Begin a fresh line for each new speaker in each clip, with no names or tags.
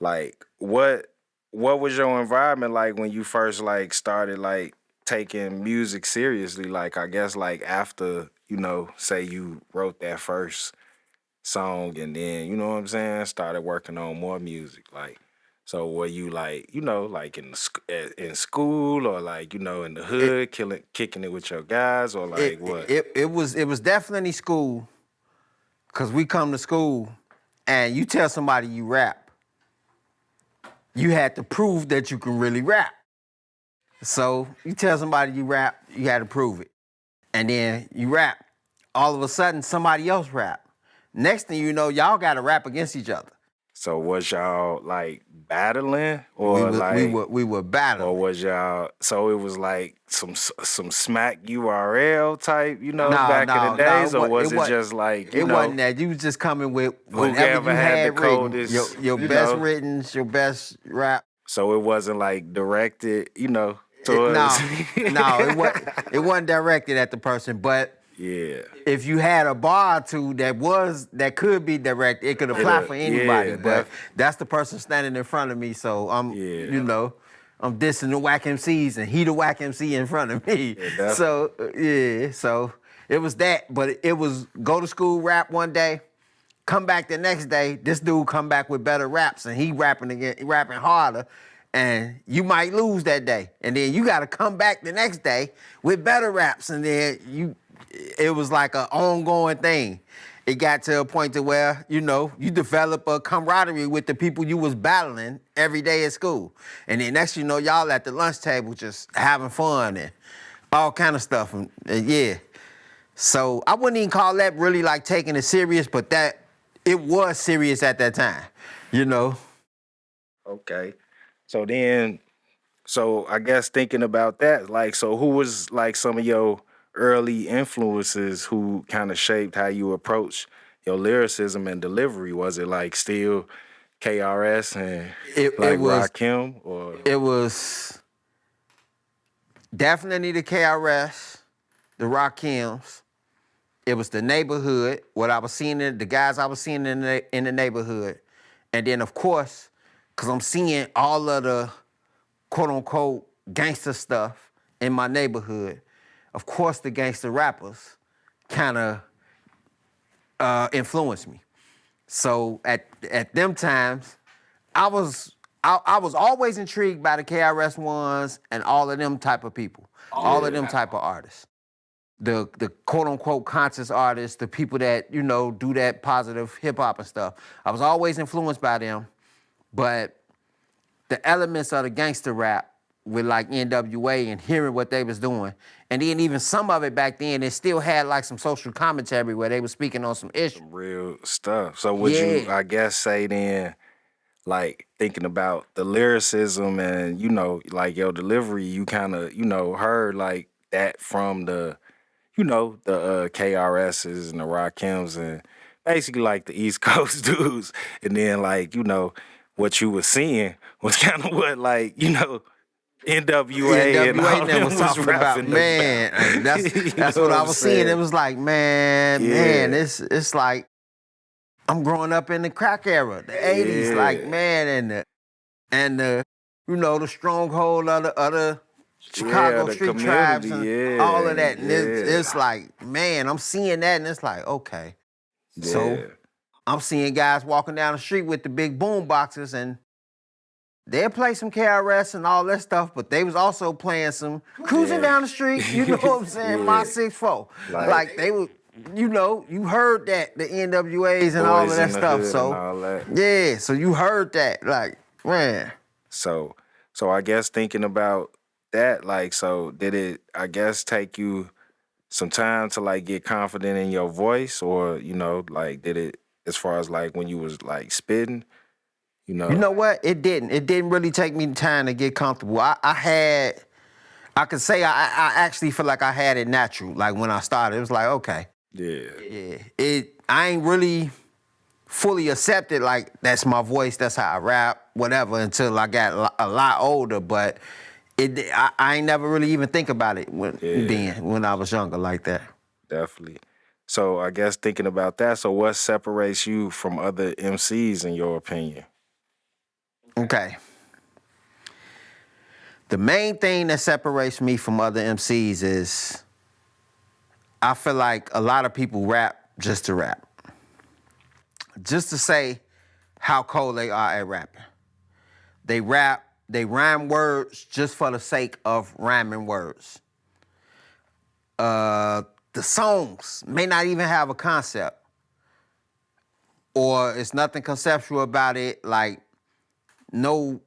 like what was your environment like when you first like started like taking music seriously? Like I guess like after, say you wrote that first song and then, you know what I'm saying, started working on more music. Like so were you like, like in school or like, in the
It
hood kicking it with your guys or
it
like what?
it was definitely school, cause we come to school, and you tell somebody you rap, you had to prove that you can really rap. So you tell somebody you rap, you had to prove it. And then you rap. All of a sudden, somebody else rap. Next thing you know, y'all got to rap against each other.
So was y'all like battling
We
or
were we
like
were we were
or
battling.
was y'all so it was like some smack URL type,
No,
back in the
no, no.
days,
It
or
was it
was it
was
just like,
it wasn't that. You was just coming with whatever
whoever
you
had the
had written,
coldest,
your best written, your best rap.
so it wasn't like directed,
It,
towards
no, no, it wasn't directed at the person, but
Yeah.
if you had a bar or two that could be direct, it could apply for anybody.
Yeah,
But that's the person standing in front of me, so
yeah.
I'm dissing the whack MCs, and he the whack MC in front of me.
Yeah, definitely.
So yeah, so it was that. But it was go to school, rap one day, come back the next day. This dude come back with better raps, and he rapping again, rapping harder. And you might lose that day, and then you got to come back the next day with better raps, and then it was like an ongoing thing. It got to a point to where, you develop a camaraderie with the people you was battling every day at school. And then next you know, y'all at the lunch table just having fun and all kind of stuff. And yeah. So I wouldn't even call that really like taking it serious, but that it was serious at that time, you know?
Okay. So then, so I guess thinking about that, like, so who was like some of your early influences who kind of shaped how you approach your lyricism and delivery? Was it like still KRS and
It, it
like
was
Rakim or
it was definitely the KRS, the Rakims. It was the neighborhood, what I was seeing, the guys I was seeing in the neighborhood. And then, of course, because I'm seeing all of the quote unquote gangster stuff in my neighborhood, of course, the gangster rappers kind of influenced me. So at them times, I was always intrigued by the KRS ones and all of them type of people, all of them type of artists. The quote unquote conscious artists, the people that, do that positive hip hop and stuff. I was always influenced by them, but the elements of the gangster rap with like NWA and hearing what they was doing, and then even some of it back then, it still had like some social commentary where they were speaking on some issues.
some real stuff? So would you,
Yeah,
I guess, say then, like thinking about the lyricism and like your delivery, you kind of heard like that from the KRSs and the Rakims and basically like the East Coast dudes, and then like what you were seeing was kind of what like NWA and
NWA
all
then was
them was
talking about,
rapping about.
man, and that's
You
that's
know
what
what
I
I'm
was seeing. It
saying?
was like, man,
Yeah,
it's like I'm growing up in the crack era, the '80s, like
yeah,
man, and the the stronghold of the other
yeah.
Chicago
The
street
community,
tribes and all of
yeah,
that. And it's
yeah,
like, man, I'm seeing that, and it's like, okay. So
yeah.
I'm seeing guys walking down the street with the big boom boxes, and they'll play some KRS and all that stuff, but they was also playing some cruising
Yeah.
down the street, you know what I'm saying, my
Yeah.
6'4".
Like
Like they were, you heard that, the NWAs and all of
boys
that
in the
stuff.
hood and
So
all that.
yeah, so you heard that. Like, man.
So so I guess thinking about that, like, so did it I guess take you some time to like get confident in your voice or, like did it as far as like when you was like spitting, you
You
know?
know what? It didn't. It didn't really take me time to get comfortable. I could say I actually feel like I had it natural. Like when I started, it was like, okay,
Yeah.
yeah. I ain't really fully accepted like that's my voice, that's how I rap, whatever, until I got a lot older. But I ain't never really even think about it
Yeah,
when I was younger like that.
definitely. So I guess thinking about that, so what separates you from other MCs in your opinion?
Okay. The main thing that separates me from other MCs is I feel like a lot of people rap just to rap. Just to say how cold they are at rapping. They rap, they rhyme words just for the sake of rhyming words. The songs may not even have a concept, or it's nothing conceptual about it, like no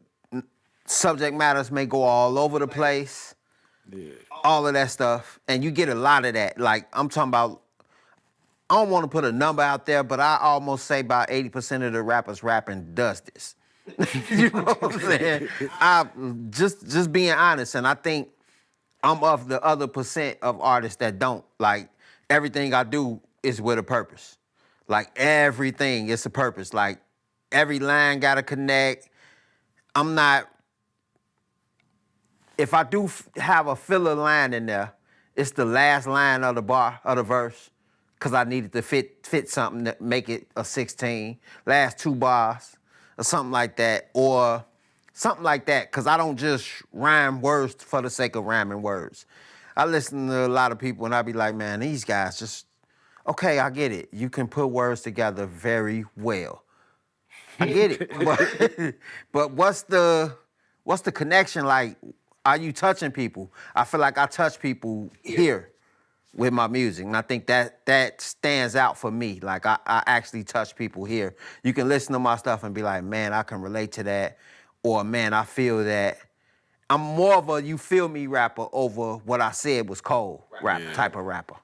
subject matters may go all over the place,
Yeah.
all of that stuff. And you get a lot of that. Like, I'm talking about, I don't want to put a number out there, but I almost say about 80% of the rappers rapping does this. You know what I'm saying? I just being honest, and I think I'm of the other percent of artists that don't. Like, everything I do is with a purpose. Like, everything is a purpose. Like, every line gotta connect. I'm not, if I do have a filler line in there, it's the last line of the bar, of the verse, because I needed to fit something that make it a 16, last 2 bars, or something like that, because I don't just rhyme words for the sake of rhyming words. I listen to a lot of people and I be like, man, these guys just, okay, I get it. You can put words together very well. I get it. But what's the connection? Like, are you touching people? I feel like I touch people here with my music. And I think that stands out for me. Like, I actually touch people here. You can listen to my stuff and be like, man, I can relate to that. Or, man, I feel that. I'm more of a you feel me rapper over what I said was cold rap
Yeah.
type of rapper.